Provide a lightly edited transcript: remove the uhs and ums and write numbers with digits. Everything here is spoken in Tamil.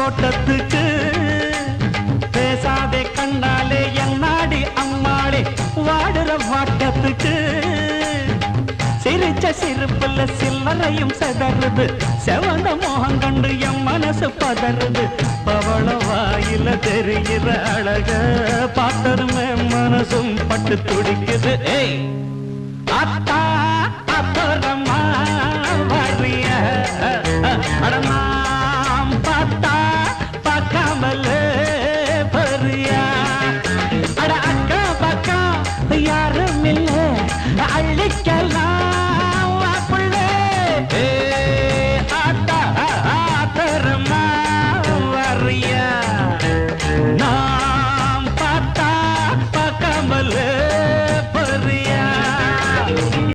தோட்டத்துக்கு பேசாதே கண்ணாலே என்னாடி அம்மாளே வாடுற வாட்டத்துக்கு சிரிச்ச சிரிப்புல சில்லறையும் செதறுது செவந்த மோகம் கண்டு என் மனசு பதறுது பவள வாயில தெரிகிற அழக பார்த்ததுமே மனசும் பட்டு துடிக்குது ஏய் அத்தா அப்புறமா வரிய அடமாம் பார்த்தா பார்க்காமல பரியா அட அக்கா பக்கா யாரும் இல்லை அள்ளிக்கலாம்